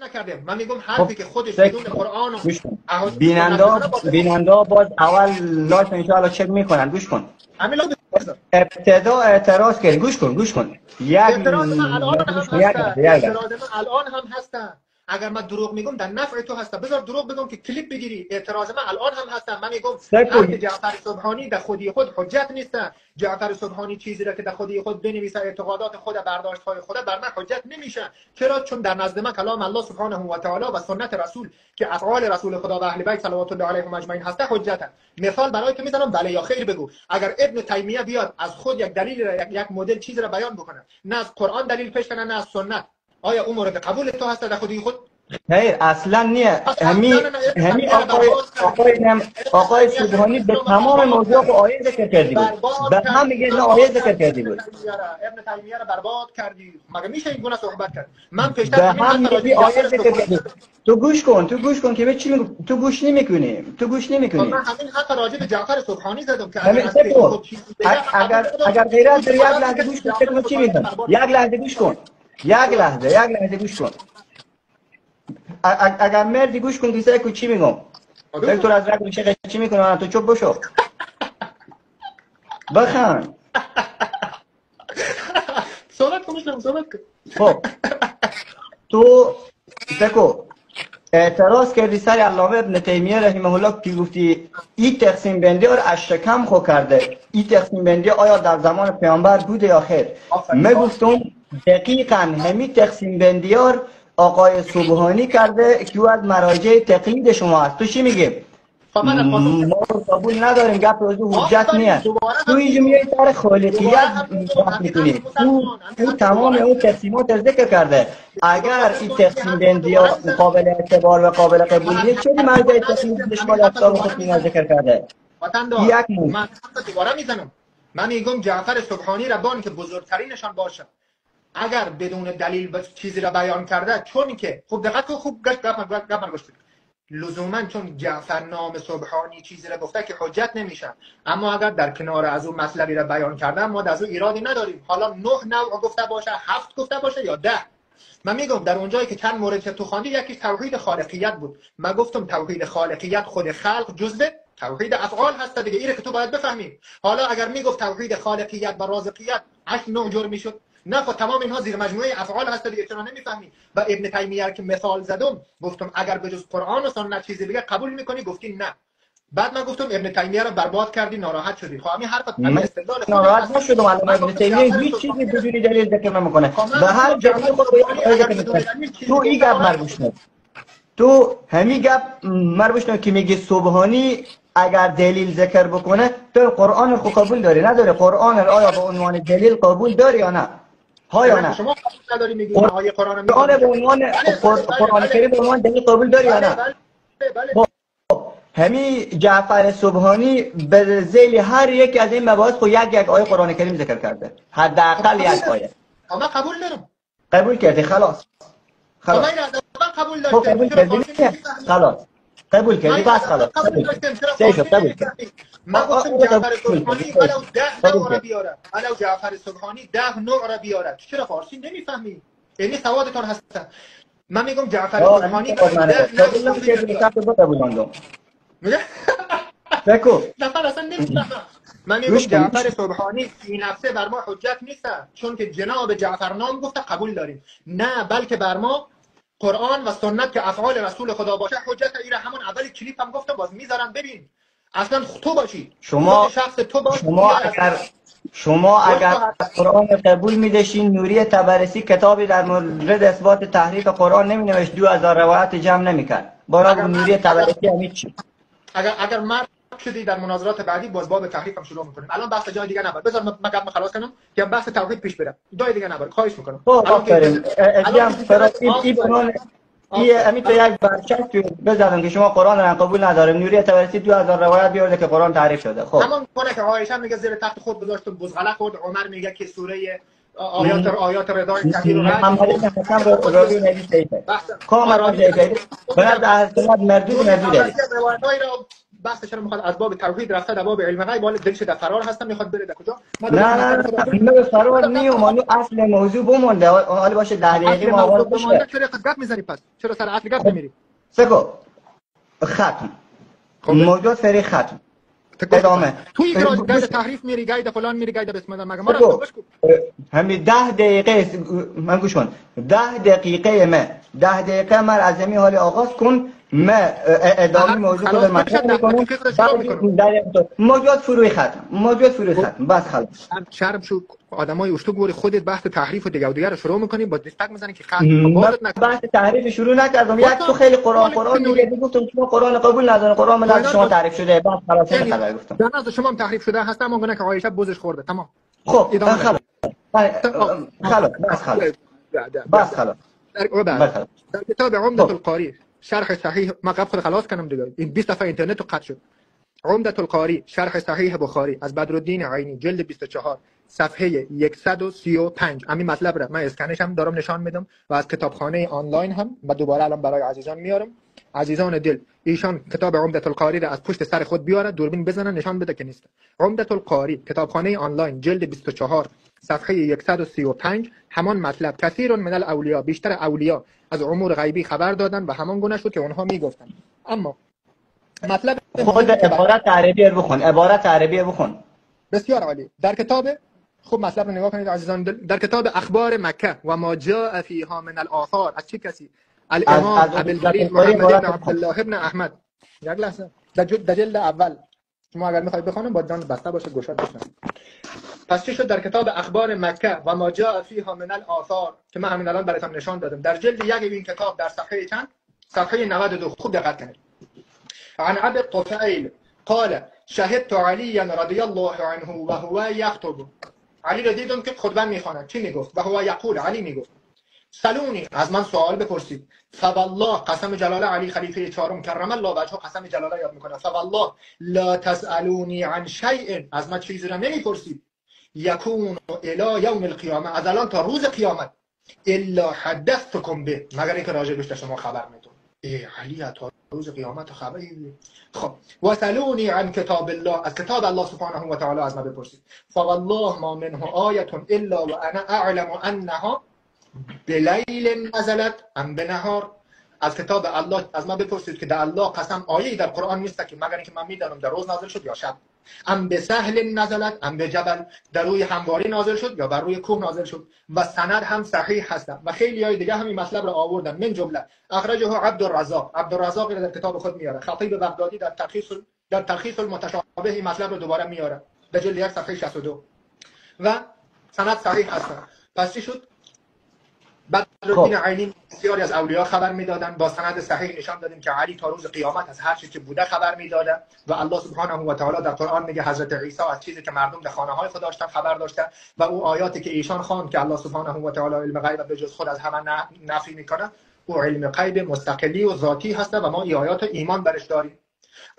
نکردیم. من میگم حرفی خب که خودش بدون قرآن و بیننده باز اول لایف ان شاء الله چک میکنن. گوش کن. همین لازم ابتدا اعتراض کردی. گوش کن. اعتراض من الان هم هست. اعتراض من الان هم هست. اگر من دروغ میگم در نفع تو هست. بذار دروغ بگم که کلیپ بگیری. اعتراض من الان هم هست. من میگم حرف جعفر سبحانی در خودی خود حجت نیست. جعفر سبحانی چیزی را که در خودی خود بنویسه، اعتقادات خود، برداشت های خود بر من حجت نمیشه. چرا؟ چون در نزد من کلام الله سبحانه و تعالی و سنت رسول که افعال رسول خدا و اهل بیت صلوات الله علیهم اجمعین هست حجت. مثال برای که میزنم بله یا خیر بگو. اگر ابن تیمیه بیاد از خود یک دلیل یک مدل چیز را بیان بکنه، نه از قرآن دلیل پیش کنه نه از سنت، آیا اون مورد قبول تو هست در خودی خود؟ خیر اصلا نیه. همی آقای سبحانی به تمام موضوع و آیه ذکر کردی بود. به هم میگه نه آیه ذکر کردی بود. ابن تیمیه را برباد کردی. مگه میشه این گونه صحبت کرد؟ من به هم میگه آیه ذکر کردی. تو گوش کن که چی میگم. تو گوش نمیکنی. من همین حتی راجع به جعفر سبحانی زدم که اگر غیرت داری یک لحظه گوش کن چی میگم. یک لحظه گوش کن. اگر مردی گوش کن دیسه که چی میگم. دکتر از رگ میشه چی میکنه. تو چوب بشو. بخند. صحبت کن. خب تو تکو اعتراض کردی سر علامه ابن تیمیه رحمه الله که گفتی این تقسیم بندی رو از شکم خو کرده. این تقسیم بندی آیا در زمان پیامبر بوده یا خیر؟ من گفتم دقیقاً همین تقسیم بندی ها آقای سبحانی کرده که او از مراجع تقلید شما است. تو چی میگی؟ ما قبول نداریم. گپ روزو حجت نیست. تو اینجا میای سر خالقیت بحث میکنی. تو تمام اون تقسیمات ذکر کرده. اگر این تقسیم بندی ها قابل اعتبار و قابل قبولیه چه مرجع تقلید شما در کتاب خود ذکر کرده؟ یک من دوباره میزنم. من میگم جعفر سبحانی ربانی که بزرگترینشان باشه اگر بدون دلیل چیزی را بیان کرده، چون که خوب دقت کن، خوب گپ من گوش بده. لزوما چون جعفر نام سبحانی چیزی را گفته که حجت نمیشه، اما اگر در کنار از اون مطلبی را بیان کرده ما از اون ایرادی نداریم. حالا 9 نوع گفته باشه، 7 گفته باشه یا 10. من میگم در اونجایی که چند مورد که تو خواندی یکی توحید خالقیت بود. من گفتم توحید خالقیت خود خلق جزء توحید افعال هست دیگه. اینه که تو باید بفهمی. حالا اگر میگفت توحید خالقیت و رازقیت 8 9 جور میشد. نه خب تمام اینها زیر مجموعه افعال هست دیگه. چرا نمیفهمی؟ و ابن تیمیه که مثال زدم گفتم اگر به جز قرآن و سنت چیزی بگه قبول میکنی؟ گفتی نه. بعد من گفتم ابن تیمیه رو برباد کردی، ناراحت شدی. خب همین حرفت استدلال ناراحت نشدم. ابن تیمیه هیچ چیزی بدون دلیل ذکر نمیکنه. به هر جایی خود تو این گپ مربوط نه. تو همین گپ مربوط نه که میگی سبحانی اگر دلیل ذکر بکنه تو قرآن خو قبول داری نداری؟ قرآن آیا به عنوان دلیل قبول داری یا نه؟ ها یا نه؟ شما قبول نداری میگی آیه قرآن به عنوان قرآن کریم به عنوان دلیل قبول داری یا نه؟ همین جعفر سبحانی به ذیل هر یک از این مباحث خو یک آیه قرآن کریم ذکر کرده. حداقل یک آیه. اما قبول دارم. قبول کردی خلاص. من قبول داشتم. خلاص. قبول کردی بس خلاص. قبول کردی. من گفتم جعفر سبحانی ولو 10 نوع را بیاره. ولو جعفر سبحانی 10 نوع را بیاره. چرا فارسی نمیفهمی؟ یعنی سوادتون هست. من میگم جعفر سبحانی قبول کردی کتاب بخونم. فکر نفر اصلا نمیفهمم. من میگم جعفر سبحانی فی نفسه بر ما حجت نیست، چون که جناب جعفر نام گفته قبول داریم. نه بلکه بر ما قرآن و سنت که افعال رسول خدا باشه حجت. ایره همون اولی کلیپ هم گفتم باز میذارم ببین. اصلا تو باشی شخص تو باشی. شما اگر قرآن قبول میداشین نوری طبرسی کتابی در مورد اثبات تحریف قرآن نمینوشت 2000 روایت جمع نمیکرد. برای نوری طبرسی هم هیچی. اگر مرد شدی در مناظرات بعدی باز باب تحریف هم شروع میکنیم. الان بحث جای دیگه نبر. بذار من گپ خلاص کنم که بحث توحید پیش بره. جای دیگه نبر. خواهش میکنم. آفرین. همین تو یک برچسب بزنم که شما قرآن را قبول نداریم. نوری طبرسی 2000 روایت بیارده که قرآن تعریف شده. خب همون کنه که عایشه میگه زیر تخت خود گذاشتم بزغله خورد. عمر میگه که سوره آیات رضای کبیر و محمد حسن راوی نوشته کاملا ضعیفه. بعد از سنت مردود روایت‌هایی را بحث چرا میخواد از باب توحید رفته در باب علم غیب، حالا دلش در فرار هستم میخواد بره در کجا؟ نه به فرار نیم، مانو اصل موضوع بمونده. حالا باشه 10 دقیقه ما آغاز بشه. چرا گپ میزنی پس؟ چرا سر اصل گپ نمیری؟ سکو ختم. موضوع سری ختم. ادامه. تو یک راز گاید تحریف میری، گاید فلان میری، گاید بسم الله مگه ما را گوش کن. همین 10 دقیقه من گوش کن. 10 دقیقه من از همین حال آغاز کن. من ادامه موضوع رو مطرح میکنم. موضوع فروی ختم. بس خلاص. شرم شو آدمای اشتو گوری خودت بحث تحریف و دیگه و دیگه رو شروع میکنی با دیسپک میزنی که بحث تحریف شروع نکردم. یک تو خیلی قرآن میگه، گفتم شما قرآن قبول ندارین، قرآن ملت شما تعریف شده. بس خلاص خبر گفتم. در نظر شما هم تحریف شده هست، اما گونه که عایشه بوزش خورده. تمام. خب خلاص. در کتاب عمدة القاری شرح صحیح ما قبل خود خلاص کنم دیگه، این 20 صفحه اینترنت رو قطع شد. عمدة القاری شرح صحیح بخاری از بدرالدین عینی جلد 24 صفحه 135. همین مطلب را من اسکنش هم دارم نشان میدم و از کتابخانه آنلاین هم و دوباره الان برای عزیزان میارم. عزیزان دل ایشان کتاب عمدة القاری را از پشت سر خود بیاره، دوربین بزنن نشان بده که نیست. عمدة القاری کتابخانه آنلاین جلد 24 صفحه 135. همان مطلب کثیر من الاولیاء، بیشتر اولیاء از امور غیبی خبر دادن و همان گونه شد که اونها میگفتن. اما مطلب خود عبارت عربی بخون. بسیار عالی. در کتاب خوب مطلب رو نگاه کنید عزیزان دل. در کتاب اخبار مکه و ما جاء فیها من الآثار از چه کسی؟ الامام ابوالفریق محمد بن عبدالله ابن احمد. یک لحظه در جلد اول شما اگر میخواید بخونم با جان بسته باشه گوشات بشنوید. پس چی شد؟ در کتاب اخبار مکه و ما جاء فیها من الآثار که من همین الان براتون نشان دادم، در جلد 1 این کتاب در صفحه چند؟ صفحه 92. خوب دقت کنید. عن ابي الطفيل قال شهدت عليا رضي الله عنه وهو يخطب. علی را دیدم که خطبه میخواند. چی میگفت؟ و هو یقول، علی میگفت سلونی، از من سوال بپرسید. فوالله، قسم جلاله، علی خلیفه چهارم کرم الله وجهه قسم جلاله یاد میکنه. فوالله لا تسالونی عن شیء، از من چیزی را نمیپرسید. یکون الی یوم القیامه، از الان تا روز قیامت. الا حدثتکم به، مگر اینکه راجع بهش شما خبر میدم. علی تا روز قیامت خبری. خب وسلونی عن کتاب الله، از کتاب الله سبحانه و تعالی از ما بپرسید. فوالله ما منه آیه الا وانا اعلم انها بلیل نزلت ام بنهار، از کتاب الله از ما بپرسید که در الله قسم آیه‌ای در قرآن نیست که مگر اینکه من میدانم در روز نازل شد یا شب. ام به سهل نزلت ام به جبل، در روی همواری نازل شد یا بر روی کوه نازل شد. و سند هم صحیح هست و خیلی های دیگه همین مطلب را آوردن. من جمله اخرجه عبدالرزاق در کتاب خود میاره. خطیب بغدادی در تلخیص المتشابه این مطلب رو دوباره میاره در جلد 1 صفحه 62 و سند صحیح هست. پس چی شد؟ بدرالدین عینی بسیاری از اولیاء خبر میدادن، با سند صحیح نشان دادیم که علی تا روز قیامت از هر چیزی که بوده خبر میداده و الله سبحانه و تعالی در قرآن میگه حضرت عیسی از چیزی که مردم در خانه های خود داشتن خبر داشته و او آیاتی که ایشان خواند که الله سبحانه و تعالی علم غیب به جز خود از همه نفی میکنه، او علم غیب مستقلی و ذاتی هست و ما این آیات ایمان برش داریم.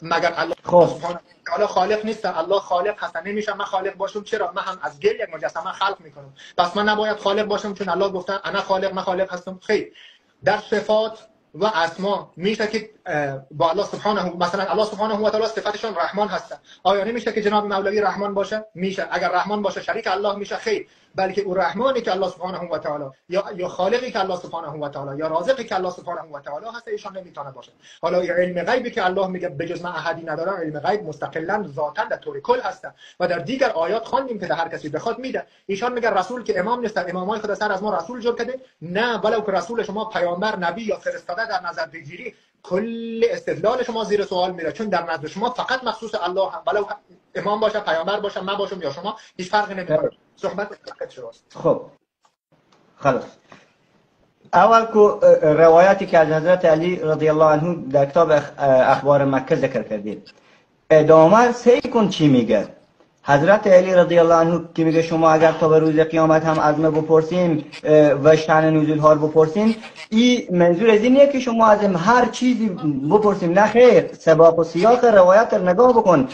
مگر الله سبحانه و تعالی خالق نیست؟ الله خالق هست. نمیشه من خالق باشم. چرا؟ من هم از گل یک مجسمه خلق میکنم، پس من نباید خالق باشم چون الله گفته انا خالق، من خالق هستم. خیر، در صفات و اسما میشه که با الله سبحانه، مثلا الله سبحانه و تعالی صفاتشون رحمان هست، آیا نمیشه که جناب مولوی رحمان باشه؟ میشه. اگر رحمان باشه شریک الله میشه؟ خیر، بلکه او رحمانی که الله سبحانه و تعالی یا خالقی که الله سبحانه و تعالی یا رازقی که الله سبحانه و تعالی هست ایشان نمیتونه باشه. حالا علم غیبی که الله میگه بجز من احدی نداره، علم غیب مستقلا ذاتا در طور کل هست و در دیگر آیات خواندیم که هر کسی بخواد میده. ایشان میگه رسول که امام نیست، امامای خدا سر از ما رسول جور کرده. نه، ولو که رسول شما پیامبر نبی یا فرستاده در نظر بگیری، کل استدلال شما زیر سوال میره، چون در نظر شما فقط مخصوص الله هم، ولو امام باشه، پیامبر باشه، من باشم یا شما، هیچ فرقی نمیکنه. صحبت فقط شماست. خب خلاص. اول کو روایتی که از حضرت علی رضی الله عنه در کتاب اخبار مکه ذکر کردید، ادامه سعی کن چی میگه. حضرت علی رضی الله عنه که میگه شما اگر تا به روز قیامت هم از ما بپرسین و شأن نزول ها رو بپرسین، این منظور از اینه که شما از هر چیزی بپرسین. نه خیر، سباق و سیاق روایت رو نگاه بکن.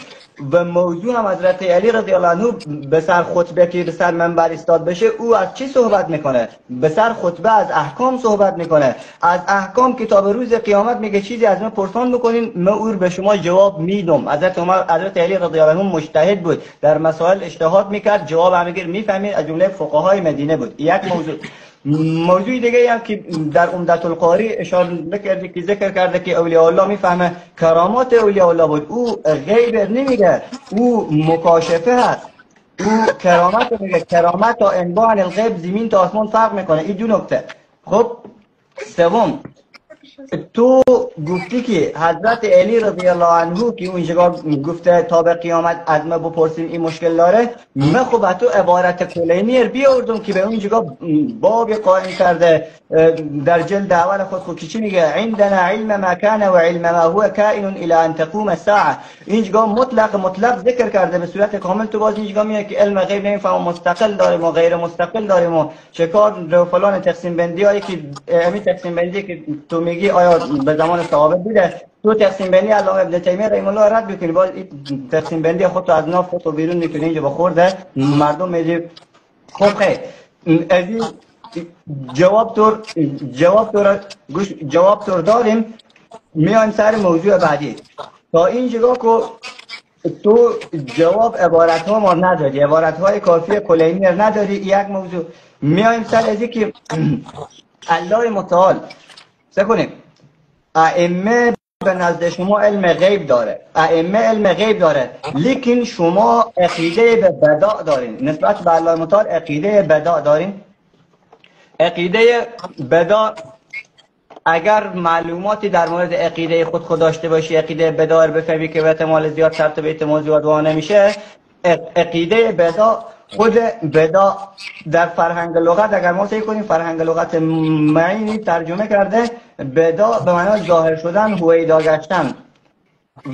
و موضوع هم حضرت علی رضی الله عنه به سر خطبه که به سر منبر استاد بشه او از چی صحبت میکنه؟ به سر خطبه از احکام صحبت میکنه. از احکام که تا به روز قیامت میگه چیزی از من پرسان بکنین من او به شما جواب میدم. حضرت علی رضی الله عنه مجتهد بود، در مسائل اجتهاد میکرد، جواب همگیر میفهمید، از جمله فقهای مدینه بود. یک موضوع دیگه هم که در عمدة القاری اشاره نکرده که ذکر کرده که اولیاء الله میفهمه کرامات اولیاء الله بود. او غیب نمیگه، او مکاشفه هست. او کرامت میگه، کرامت تا انواع الغیب زمین تا آسمان فرق میکنه. این دو نکته. خب سوم، تو گفتی که حضرت علی رضی الله عنه که اونجا گفته تا به قیامت از ما بپرسیم این مشکل داره، من خب تو عبارت کلینی بیاوردم که به اونجا باب قائم کرده در جلد اول خود چی میگه؟ عندنا علم ما كان و علم ما هو کائن الى ان تقوم الساعه. اینجا مطلق ذکر کرده به صورت کامل. تو باز اینجا میگه که علم غیب نمیفهم، مستقل داریم و غیر مستقل داریم و چکار و فلان تقسیم بندی هایی که همین تقسیم بندی که تو میگی آیا به زمان صحابه بوده؟ تو تقسیم بندی علامه ابن تیمیه رحمه الله رد بکنی، باز این تقسیم بندی خودتو از ناف خودتو بیرون میکنی اینجا بخورده مردم میگی خب خیر. از جواب تور داریم. میایم سر موضوع بعدی. تا این جگاه که تو جواب عبارت ها ما نداری، عبارت های کافی کلینی نداری، یک موضوع. میایم سر ازی که الله متعال سکنیم ائمه به نزد شما علم غیب داره، ائمه علم غیب داره، لیکن شما عقیده به بدع دارین. نسبت به الله متعال عقیده بدع دارین. عقیده بدع اگر معلوماتی در مورد عقیده خود داشته باشی، عقیده بدع رو بفهمی که به احتمال زیاد ترتیب احتمال زیاد وانه میشه. عقیده بدع، خود بدع در فرهنگ لغت اگر ما سعی کنیم فرهنگ لغت معینی ترجمه کرده، بدع به معنی ظاهر شدن، هویدا گشتن.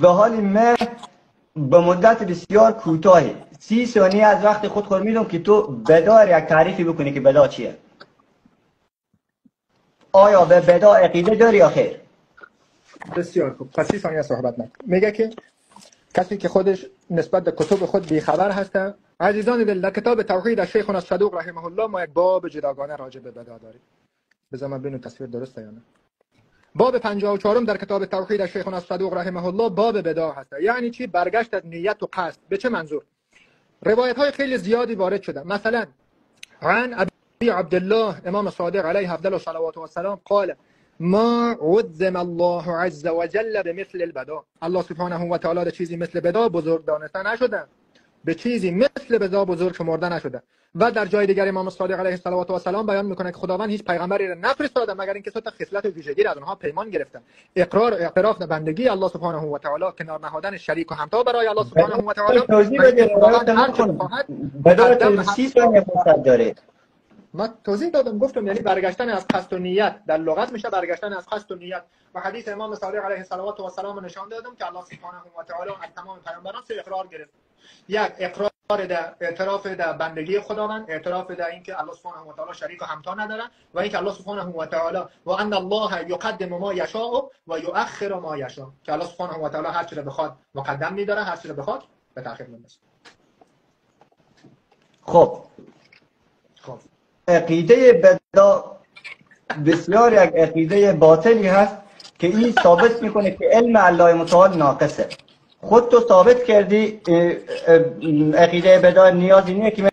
به حالی من به مدت بسیار کوتاهی 30 ثانیه از وقت خود میدم که تو بدع یک تعریفی بکنی که بدع چیه. آیا به بدع عقیده داری یا خیر؟ بسیار خوب. پس 30 ثانیه صحبت نکن. میگه که کسی که خودش نسبت به کتب خود بیخبر هسته. عزیزان دل، در کتاب توحید از شیخنا الصدوق رحمه الله ما یک باب جداگانه راجع به بدع داریم. بذار من ببینم تصویر درسته یا نه. باب 54 در کتاب توحید از شیخنا الصدوق رحمه الله باب بدع هست. یعنی چی؟ برگشت از نیت و قصد. به چه منظور؟ روایت های خیلی زیادی وارد شده. مثلا عن ابی عبدالله امام صادق علیه افضل الصلوات و السلام قال ما عظم الله عز وجل بمثل البدع. الله سبحانه و تعالی چیزی مثل بدع بزرگ دانسته نشده، به چیزی مثل بدع بزرگ شمرده نشده. و در جای دیگر امام صادق علیه الصلوات و السلام بیان میکنه که خداوند هیچ پیغمبری را نفرستاده مگر اینکه صد تا خصلت و ویژگی را از اونها پیمان گرفته. اقرار و اعتراف به بندگی الله سبحانه و تعالی، کنار نهادن شریک و همتا برای الله سبحانه و تعالی. توضیح بده بدع 30 ثانیه فرصت داره. ما توضیح دادم، گفتم یعنی برگشتن از قصد و نیت در لغت میشه برگشتن از قصد و نیت. و حدیث امام صادق علیه الصلوات و السلام نشان دادم که الله سبحانه و تعالی از تمام پیامبران سه اقرار گرفت. یک اقرار در اعتراف در بندگی خداوند، اعتراف در اینکه الله سبحانه و تعالی شریک و همتا نداره، و اینکه الله سبحانه و تعالی و ان الله یقدم ما یشاء و یؤخر ما یشاء، که الله سبحانه و تعالی هر چی را بخواد مقدم می‌داره، هر چی را بخواد به تأخیر می‌ندازه. خب عقیده بدع بسیار یک عقیده باطلی هست که این ثابت میکنه که علم الله متعال ناقصه. خود تو ثابت کردی عقیده بدع نیازی نیست که